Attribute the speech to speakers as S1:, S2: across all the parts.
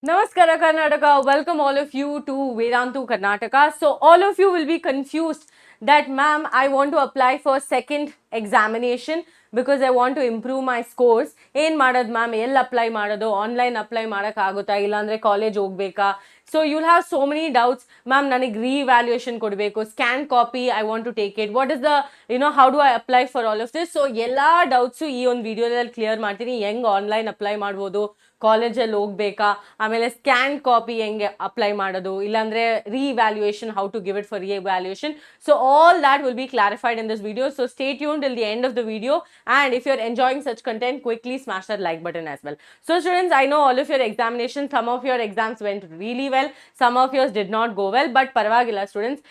S1: Namaskara Karnataka, welcome all of you to Vedantu Karnataka. So all of you will be confused that ma'am, I want to apply for second examination because I want to improve my scores. ಏನು ಮಾಡೋದು ma'am, ಎಲ್ಲಿ apply ಮಾಡೋದು, online apply ಮಾಡೋಕ್ಕಾಗುತ್ತಾ, ಇಲ್ಲಾಂದರೆ college ಹೋಗ್ಬೇಕಾ? So you'll have so many doubts. Ma'am ನನಗೆ revaluation ಕೊಡಬೇಕು, scan copy I want to take it, what is the how do I apply for all of this? So ಎಲ್ಲ doubts ಈ ಒಂದು ವಿಡಿಯೋದಲ್ಲಿ clear ಮಾಡ್ತೀನಿ. ಹೆಂಗೆ ಆನ್ಲೈನ್ ಅಪ್ಲೈ ಮಾಡ್ಬೋದು, ಕಾಲೇಜಲ್ಲಿ ಹೋಗ್ಬೇಕಾ, ಆಮೇಲೆ ಸ್ಕ್ಯಾನ್ ಕಾಪಿ ಹೆಂಗೆ ಅಪ್ಲೈ ಮಾಡೋದು, ಇಲ್ಲಾಂದ್ರೆ revaluation, how to give it for revaluation. So all that will be clarified in this video. So stay tuned till the end of the video, and if you're enjoying such content, quickly smash that like button as well. So students, I know all of your examinations, some of your exams went really well, some of yours did not go well, but parvagilla students,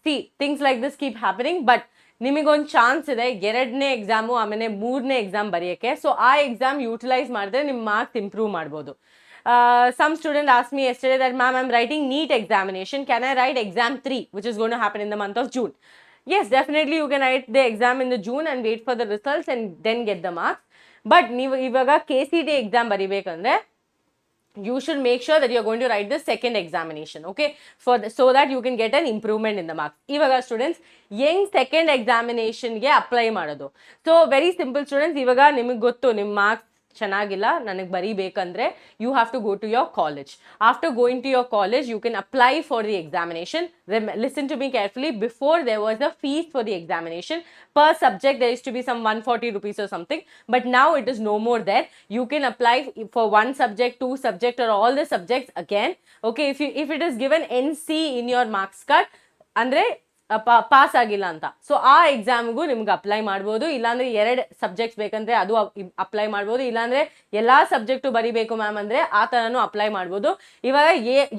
S1: see, things like this keep happening, but ನಿಮಗೊಂದು chance ಇದೆ, ಎರಡನೇ exam ಆಮೇಲೆ ಮೂರನೇ exam ಬರೆಯೋಕ್ಕೆ. So ಆ exam utilise ಮಾಡಿದ್ರೆ ನಿಮ್ಮ marks improve ಮಾಡ್ಬೋದು. Some student asked me yesterday that ma'am, I'm writing NEET examination, can I write exam 3 which is going to happen in the month of June? Yes, definitely you can write the exam in the June and wait for the results and then get the marks. But ನೀವು ಇವಾಗ KCET exam ಬರಿಬೇಕಂದ್ರೆ you should make sure that you're going to write the second examination, okay, so that you can get an improvement in the marks. Ivaga students, yeng second examination ge apply ಮಾಡೋದು. So very simple students, ivaga ನಿಮಗೆ ಗೊತ್ತು ನಿಮ್ಮ marks ಚೆನ್ನಾಗಿಲ್ಲ, ನನಗೆ ಬರಿಬೇಕಂದ್ರೆ you have to go to your college. After going to your college, you can apply for the examination. Listen to me carefully. Before, there was a fees for the examination. Per subject, there used to be some 140 rupees or something. But now it is no more there. You can apply for one subject, two subject, or all the subjects again. Okay, if it is given NC in your marks card, andre pass ಆಗಿಲ್ಲ ಅಂತ, so ಆ ಎಕ್ಸಾಮ್ಗೂ ನಿಮ್ಗೆ apply ಮಾಡ್ಬೋದು. ಇಲ್ಲಾಂದ್ರೆ 2 subjects ಬೇಕಂದ್ರೆ ಅದು apply ಮಾಡ್ಬೋದು. ಇಲ್ಲಾಂದ್ರೆ ಎಲ್ಲಾ ಸಬ್ಜೆಕ್ಟು ಬರಿಬೇಕು ಮ್ಯಾಮ್ ಅಂದ್ರೆ ಆ ಥರನೂ ಅಪ್ಲೈ ಮಾಡ್ಬೋದು. ಇವಾಗ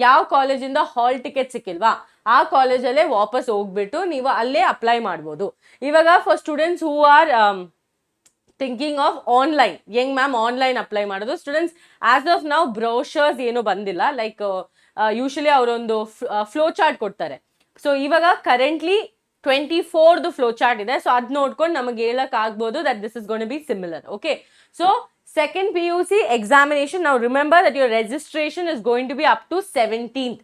S1: ಯಾವ ಕಾಲೇಜಿಂದ ಹಾಲ್ ಟಿಕೆಟ್ ಸಿಕ್ಕಿಲ್ವಾ, ಆ ಕಾಲೇಜಲ್ಲೇ ವಾಪಸ್ ಹೋಗ್ಬಿಟ್ಟು ನೀವು ಅಲ್ಲೇ ಅಪ್ಲೈ ಮಾಡ್ಬೋದು. ಇವಾಗ for students who are thinking of online, ಹೆಂಗ್ ಮ್ಯಾಮ್ ಆನ್ಲೈನ್ ಅಪ್ಲೈ ಮಾಡೋದು? ಸ್ಟೂಡೆಂಟ್ಸ್, ಆಸ್ ಆಫ್ ನಾವು ಬ್ರೋಷರ್ಸ್ ಏನು ಬಂದಿಲ್ಲ. ಲೈಕ್ ಯೂಶಲಿ ಅವರೊಂದು ಫ್ಲೋ ಚಾರ್ಟ್ ಕೊಡ್ತಾರೆ. ಸೊ ಇವಾಗ ಕರೆಂಟ್ಲಿ 24th ಫ್ಲೋ ಚಾರ್ಟ್ ಇದೆ. ಸೊ ಅದ್ ನೋಡ್ಕೊಂಡು ನಮಗೆ ಹೇಳಕ್ ಆಗ್ಬೋದು that this is going to be similar. Okay, so second PUC examination, now remember that your registration is going to be up to 17th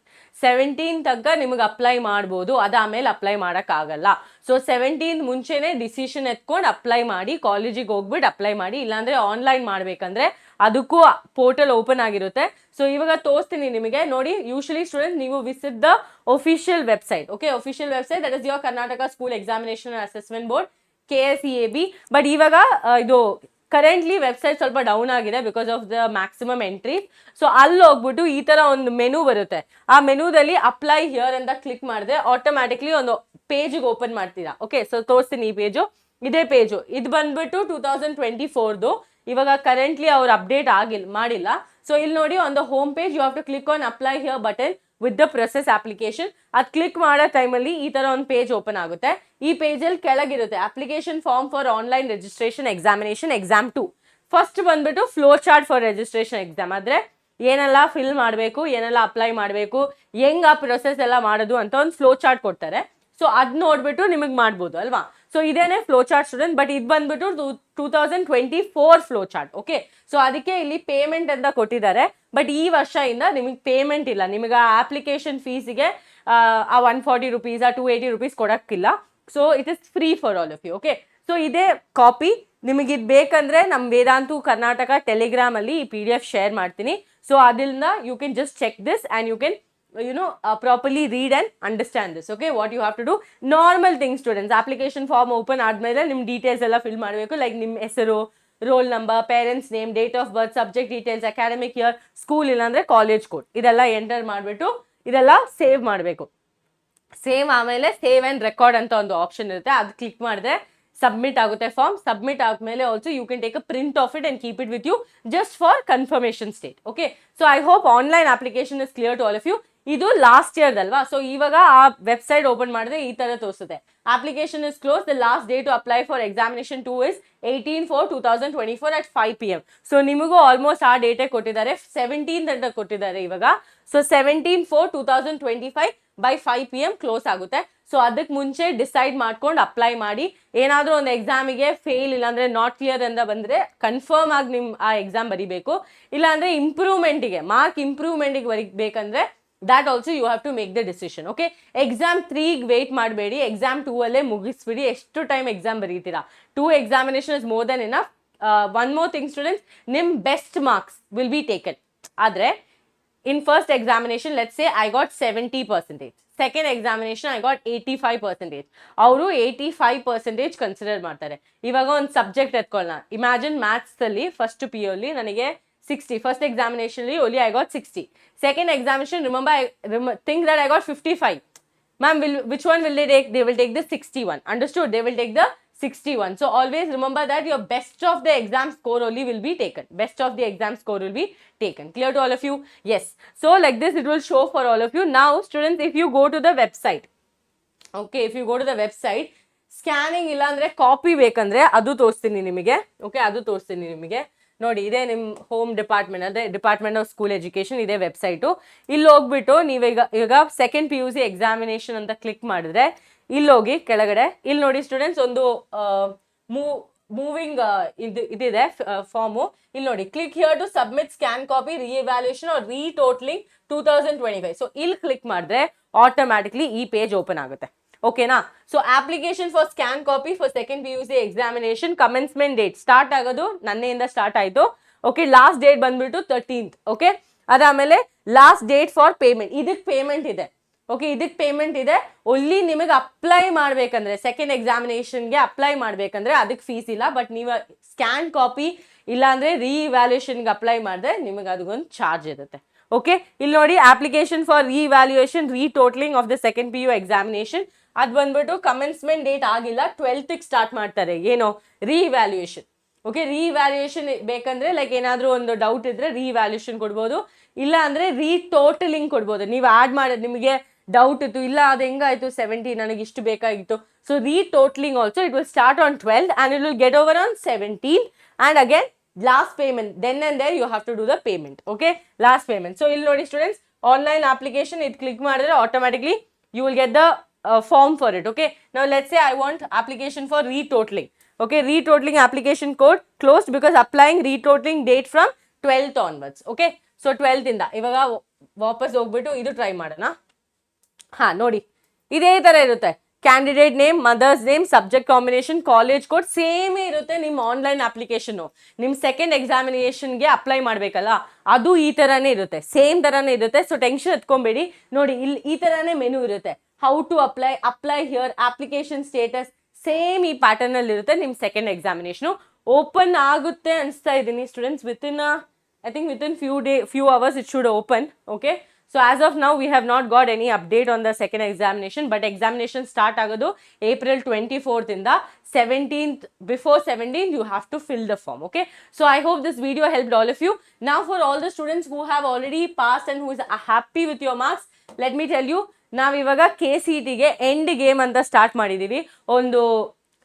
S1: ತನಕ ನಿಮಗೆ ಅಪ್ಲೈ ಮಾಡ್ಬೋದು. ಅದಾದ್ಮೇಲೆ ಅಪ್ಲೈ ಮಾಡೋಕ್ಕಾಗಲ್ಲ. ಸೊ 17th ಮುಂಚೆನೆ ಡಿಸಿಷನ್ ಎತ್ಕೊಂಡು ಅಪ್ಲೈ ಮಾಡಿ, ಕಾಲೇಜಿಗೆ ಹೋಗ್ಬಿಟ್ಟು ಅಪ್ಲೈ ಮಾಡಿ. ಇಲ್ಲಾಂದ್ರೆ ಆನ್ಲೈನ್ ಮಾಡ್ಬೇಕಂದ್ರೆ ಅದಕ್ಕೂ ಪೋರ್ಟಲ್ ಓಪನ್ ಆಗಿರುತ್ತೆ. ಸೊ ಇವಾಗ ತೋರಿಸ್ತೀನಿ ನಿಮಗೆ ನೋಡಿ. ಯೂಶಲಿ ಸ್ಟೂಡೆಂಟ್, ನೀವು visit the official website. Okay, official website, that is your Karnataka school examination assessment board, KCEB. But ಇವಾಗ ಇದು ಕರೆಂಟ್ಲಿ ವೆಬ್ಸೈಟ್ ಸ್ವಲ್ಪ ಡೌನ್ ಆಗಿದೆ because of the maximum entries. So ಅಲ್ಲಿ ಹೋಗ್ಬಿಟ್ಟು ಈ ತರ ಒಂದು ಮೆನು ಬರುತ್ತೆ. ಆ ಮೆನುದಲ್ಲಿ ಅಪ್ಲೈ ಹಿಯರ್ ಅಂತ ಕ್ಲಿಕ್ ಮಾಡಿದ್ರೆ ಆಟೋಮ್ಯಾಟಿಕ್ಲಿ ಒಂದು ಪೇಜ್ಗೆ ಓಪನ್ ಮಾಡ್ತೀರಾ. ಓಕೆ, ಸೊ ತೋರಿಸ್ತೀನಿ ಈ ಪೇಜು, ಇದೇ ಪೇಜು. ಇದು ಬಂದ್ಬಿಟ್ಟು 2024ದು. ಇವಾಗ ಕರೆಂಟ್ಲಿ ಅವ್ರು ಅಪ್ಡೇಟ್ ಮಾಡಿಲ್ಲ. ಸೊ ಇಲ್ಲಿ ನೋಡಿ, on the home page you have to click on apply here button with the process application. ಅದು ಕ್ಲಿಕ್ ಮಾಡೋ ಟೈಮಲ್ಲಿ ಈ ತರ ಒಂದು ಪೇಜ್ ಓಪನ್ ಆಗುತ್ತೆ. ಈ ಪೇಜಲ್ಲಿ ಕೆಳಗಿರುತ್ತೆ application form for online registration examination Exam-2. First ಬಂದ್ಬಿಟ್ಟು flow chart for registration exam. ಆದರೆ ಏನೆಲ್ಲ ಫಿಲ್ ಮಾಡಬೇಕು, ಏನೆಲ್ಲ ಅಪ್ಲೈ ಮಾಡಬೇಕು, ಹೆಂಗ ಆ ಪ್ರೊಸೆಸ್ ಎಲ್ಲ ಮಾಡೋದು ಅಂತ ಒಂದು ಫ್ಲೋ ಚಾರ್ಟ್ ಕೊಡ್ತಾರೆ. ಸೊ ಅದ್ ನೋಡ್ಬಿಟ್ಟು ನಿಮಗೆ ಮಾಡ್ಬೋದು ಅಲ್ವಾ. ಸೊ ಇದೇನೆ ಫ್ಲೋ ಚಾರ್ಟ್ ಸ್ಟೂಡೆಂಟ್. ಬಟ್ ಇದು ಬಂದ್ಬಿಟ್ಟು 2024 ಫ್ಲೋ ಚಾರ್ಟ್. ಓಕೆ, ಸೊ ಅದಕ್ಕೆ ಇಲ್ಲಿ ಪೇಮೆಂಟ್ ಅಂತ ಕೊಟ್ಟಿದ್ದಾರೆ. ಬಟ್ ಈ ವರ್ಷದಿಂದ ನಿಮಗೆ ಪೇಮೆಂಟ್ ಇಲ್ಲ. ನಿಮಗೆ ಆ ಅಪ್ಲಿಕೇಶನ್ ಫೀಸಿಗೆ ಆ 140 rupees, 280 rupees ಕೊಡೋಕ್ಕಿಲ್ಲ. So it is free for all of you. Okay, so ಇದೇ ಕಾಪಿ ನಿಮಗೆ ಇದು ಬೇಕಂದ್ರೆ ನಮ್ಮ ವೇದಾಂತು ಕರ್ನಾಟಕ ಟೆಲಿಗ್ರಾಮಲ್ಲಿ ಈ PDF ಶೇರ್ ಮಾಡ್ತೀನಿ. ಸೊ ಅದರಿಂದ you can just check this and you can properly read and understand this. Okay, what you have to do, normal things students. Application form open ಆದ್ಮೇಲೆ ನಿಮ್ಮ ಡೀಟೇಲ್ಸ್ ಎಲ್ಲ ಫಿಲ್ ಮಾಡಬೇಕು. ಲೈಕ್ ನಿಮ್ಮ ಹೆಸರು, roll number, parents name, date of birth, subject details, academic year, school ಇಲ್ಲಾಂದ್ರೆ college code, ಇದೆಲ್ಲ enter ಮಾಡಿಬಿಟ್ಟು ಇದೆಲ್ಲ ಸೇವ್ ಮಾಡಬೇಕು. ಸೇವ್ ಆಮೇಲೆ ಸೇವ್ ಆ್ಯಂಡ್ ರೆಕಾರ್ಡ್ ಅಂತ ಒಂದು ಆಪ್ಷನ್ ಇರುತ್ತೆ. ಅದು ಕ್ಲಿಕ್ ಮಾಡಿದ್ರೆ ಸಬ್ಮಿಟ್ ಆಗುತ್ತೆ ಫಾರ್ಮ್. ಸಬ್ಮಿಟ್ ಆದ್ಮೇಲೆ also you can take a print of it and keep it with you just for confirmation state. Okay, so I hope online application is clear to all of you. ಇದು last ಇಯರ್ದಲ್ವಾ. So ಇವಾಗ ಆ website open ಮಾಡಿದ್ರೆ ಈ ತರ ತೋರಿಸುತ್ತೆ, application is close, the last day to apply for Exam-2 is 18/4/2024 at 5 PM. So ನಿಮಗೂ almost ಆ ಡೇಟೇ ಕೊಟ್ಟಿದ್ದಾರೆ, 17th ಅಂತ ಕೊಟ್ಟಿದ್ದಾರೆ ಇವಾಗ. ಸೊ 17/4/2025 by 5 PM ಕ್ಲೋಸ್ ಆಗುತ್ತೆ. ಸೊ ಅದಕ್ಕೆ ಮುಂಚೆ ಡಿಸೈಡ್ ಮಾಡ್ಕೊಂಡು ಅಪ್ಲೈ ಮಾಡಿ. ಏನಾದರೂ ಒಂದು ಎಕ್ಸಾಮಿಗೆ ಫೇಲ್ ಇಲ್ಲಾಂದರೆ ನಾಟ್ ಕ್ಲಿಯರ್ ಅಂತ ಬಂದರೆ ಕನ್ಫರ್ಮ್ ಆಗಿ ನಿಮ್ಮ ಆ ಎಕ್ಸಾಮ್ ಬರೀಬೇಕು. ಇಲ್ಲಾಂದರೆ ಇಂಪ್ರೂವ್ಮೆಂಟಿಗೆ mark ಇಂಪ್ರೂವ್ಮೆಂಟಿಗೆ ಬರೀಬೇಕಂದ್ರೆ that also you have to make the decision. Okay, Exam-3 wait ಮಾಡಬೇಡಿ, Exam-2 ಅಲ್ಲೇ ಮುಗಿಸ್ಬಿಡಿ. ಎಷ್ಟು ಟೈಮ್ ಎಕ್ಸಾಮ್ ಬರೀತೀರಾ? 2 examination is more than enough. One more thing students, ನಿಮ್ಮ best marks will be taken. ಆದರೆ in first examination let's say I got 70%, second examination I got 85%, ಅವರು 85% consider ಮಾಡ್ತಾರೆ. ಇವಾಗ ಒಂದು ಸಬ್ಜೆಕ್ಟ್ ಎತ್ಕೊಳ್ಳೋಣ, ಇಮ್ಯಾಜಿನ್ ಮ್ಯಾಥ್ಸ್ ಅಲ್ಲಿ first P U ಅಲ್ಲಿ ನನಗೆ 60, first examination only I got 60, second examination remember think that I got 55. Ma'am, which one will they take? They will take the 61. Understood? They will take the 61. So always remember that your best of the exam score only will be taken. Best of the exam score will be taken. Clear to all of you? Yes. So like this it will show for all of you. Now students, if you go to the website, okay, if you go to the website, scanning ಇಲ್ಲ ಅಂದ್ರೆ copy ಬೇಕಂದ್ರೆ ಅದು ತೋರಿಸ್ತೀನಿ ನಿಮಗೆ. Okay, ಅದು ತೋರಿಸ್ತೀನಿ ನಿಮಗೆ. ನೋಡಿ, ಇದೇ ನಿಮ್ಮ ಹೋಮ್ ಡಿಪಾರ್ಟ್ಮೆಂಟ್, ಅದೇ ಡಿಪಾರ್ಟ್ಮೆಂಟ್ ಆಫ್ ಸ್ಕೂಲ್ ಎಜುಕೇಷನ್, ಇದೇ ವೆಬ್ಸೈಟು. ಇಲ್ಲಿ ಹೋಗ್ಬಿಟ್ಟು ನೀವೀಗ ಸೆಕೆಂಡ್ PUC ಎಕ್ಸಾಮಿನೇಷನ್ ಅಂತ ಕ್ಲಿಕ್ ಮಾಡಿದ್ರೆ ಇಲ್ಲಿ ಹೋಗಿ ಕೆಳಗಡೆ ಇಲ್ಲಿ ನೋಡಿ ಸ್ಟೂಡೆಂಟ್ಸ್, ಒಂದು ಮೂವಿಂಗ್ ಇದಿದೆ ಫಾರ್ಮು. ಇಲ್ಲಿ ನೋಡಿ, click here to submit scan copy revaluation or retotalling 2025. So ಇಲ್ಲಿ ಕ್ಲಿಕ್ ಮಾಡಿದ್ರೆ ಆಟೋಮ್ಯಾಟಿಕ್ಲಿ ಈ ಪೇಜ್ ಓಪನ್ ಆಗುತ್ತೆ. ಓಕೆನಾ? So application for scan copy for second PUC examination commencement date start ಆಗೋದು ನನ್ನೆಯಿಂದ ಸ್ಟಾರ್ಟ್ ಆಯಿತು. ಓಕೆ, ಲಾಸ್ಟ್ ಡೇಟ್ ಬಂದ್ಬಿಟ್ಟು 13th. ಓಕೆ, ಅದಾದಮೇಲೆ ಲಾಸ್ಟ್ ಡೇಟ್ ಫಾರ್ ಪೇಮೆಂಟ್, ಇದಕ್ಕೆ ಪೇಮೆಂಟ್ ಇದೆ. ಓಕೆ, ಇದಕ್ಕೆ ಪೇಮೆಂಟ್ ಇದೆ. ಒಲ್ಲಿ ನಿಮಗೆ ಅಪ್ಲೈ ಮಾಡಬೇಕಂದ್ರೆ ಸೆಕೆಂಡ್ ಎಕ್ಸಾಮಿನೇಷನ್ಗೆ ಅಪ್ಲೈ ಮಾಡಬೇಕಂದ್ರೆ ಅದಕ್ಕೆ ಫೀಸ್ ಇಲ್ಲ. ಬಟ್ ನೀವು ಸ್ಕ್ಯಾನ್ ಕಾಪಿ ಇಲ್ಲಾಂದರೆ ರೀವ್ಯಾಲ್ಯೂಯೇಷನ್ಗೆ ಅಪ್ಲೈ ಮಾಡಿದ್ರೆ ನಿಮಗೆ ಅದಕ್ಕೊಂದು ಚಾರ್ಜ್ ಇರುತ್ತೆ. ಓಕೆ, ಇಲ್ಲಿ ನೋಡಿ, application for revaluation retotalling of the second PU examination, ಅದು ಬಂದ್ಬಿಟ್ಟು ಕಮೆನ್ಸ್ಮೆಂಟ್ ಡೇಟ್ ಆಗಿಲ್ಲ, 12th ಸ್ಟಾರ್ಟ್ ಮಾಡ್ತಾರೆ. ಏನು? ರೀವ್ಯಾಲ್ಯೂಯೇಷನ್. ಓಕೆ, ರೀವ್ಯಾಲ್ಯೂಯೇಷನ್ ಬೇಕಂದ್ರೆ ಲೈಕ್ ಏನಾದರೂ ಒಂದು ಡೌಟ್ ಇದ್ರೆ ರೀವ್ಯಾಲ್ಯೂಯೇಷನ್ ಕೊಡ್ಬೋದು, ಇಲ್ಲ ಅಂದರೆ ರೀಟೋಟಲಿಂಗ್ ಕೊಡ್ಬೋದು. ನೀವು ಆ್ಯಡ್ ಮಾಡೋದು, ನಿಮಗೆ ಡೌಟ್ ಇತ್ತು, ಇಲ್ಲ ಅದು ಹೆಂಗಾಯಿತು 70 ನನಗೆ ಇಷ್ಟು ಬೇಕಾಗಿತ್ತು. So ರೀಟೋಟ್ಲಿಂಗ್ also it will start on 12th and it will get over on 17th and again last payment, then and there you have to do the payment. Okay, last payment. So ಇಲ್ಲಿ ನೋಡಿ students, online application ಇದು click ಮಾಡಿದ್ರೆ automatically you will get the form for it. Okay, now let's say I want application for retotaling. Okay, retotaling application code closed because applying retotaling date from 12th onwards. Okay, so 12th ಇಂದ ಇವಾಗ ವಾಪಸ್ ಹೋಗ್ಬಿಟ್ಟು ಇದು try ಮಾಡೋಣ. ಹಾಂ, ನೋಡಿ, ಇದೇ ಥರ ಇರುತ್ತೆ. Candidate name, mother's name, subject combination, college code ಸೇಮೇ ಇರುತ್ತೆ. ನಿಮ್ಮ ಆನ್ಲೈನ್ ಅಪ್ಲಿಕೇಶನ್ನು ನಿಮ್ಮ ಸೆಕೆಂಡ್ ಎಕ್ಸಾಮಿನೇಷನ್ಗೆ ಅಪ್ಲೈ ಮಾಡಬೇಕಲ್ಲ, ಅದು ಈ ಥರನೇ ಇರುತ್ತೆ, ಸೇಮ್ ಥರನೇ ಇರುತ್ತೆ. ಸೊ ಟೆನ್ಷನ್ ಎತ್ಕೊಬೇಡಿ. ನೋಡಿ, ಇಲ್ಲಿ ಈ ಥರನೇ ಮೆನು ಇರುತ್ತೆ. How to apply here, application status same ಈ ಪ್ಯಾಟರ್ನಲ್ಲಿ ಇರುತ್ತೆ. ನಿಮ್ಮ ಸೆಕೆಂಡ್ ಎಕ್ಸಾಮಿನೇಷನು ಓಪನ್ ಆಗುತ್ತೆ ಅನಿಸ್ತಾ ಇದ್ದೀನಿ students. I think within few hours it should open. Okay, so as of now we have not got any update on the second examination, but examination start ಆಗೋದು April 24th ಇಂದ 17th. Before 17th you have to fill the form. Okay, so I hope this video helped all of you. Now for all the students who have already passed and who is happy with your marks, let me tell you, ನಾವಿವಾಗ KCETಗೆ end game ಅಂತ start ಮಾಡಿದ್ದೀವಿ. ಒಂದು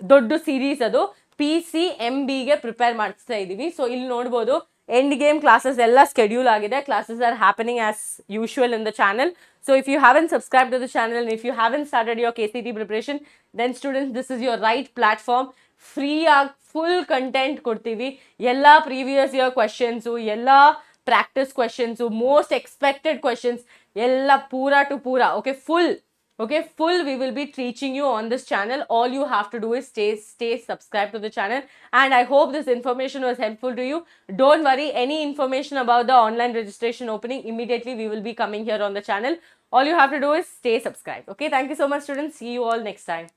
S1: ದೊಡ್ಡ series, ಅದು PCMBಗೆ prepare ಮಾಡಿಸ್ತಾ ಇದ್ದೀವಿ. So ಇಲ್ಲಿ ನೋಡ್ಬೋದು, ಎಂಡ್ ಗೇಮ್ ಕ್ಲಾಸಸ್ ಎಲ್ಲ ಸ್ಕೆಡ್ಯೂಲ್ ಆಗಿದೆ. Classes are happening as usual in the channel. So if you haven't subscribe to the channel and if you haven't started your KCET preparation, then students, this is your right platform. Free ಆಗಿ full content ಕೊಡ್ತೀವಿ. ಎಲ್ಲ previous year questions, ಎಲ್ಲ practice questions, most expected questions ಎಲ್ಲ ಪೂರಾ to ಪೂರಾ. Okay, full we will be teaching you on this channel. All you have to do is stay subscribed to the channel, and I hope this information was helpful to you. Don't worry, any information about the online registration opening, immediately we will be coming here on the channel. All you have to do is stay subscribed. Okay, thank you so much students. See you all next time.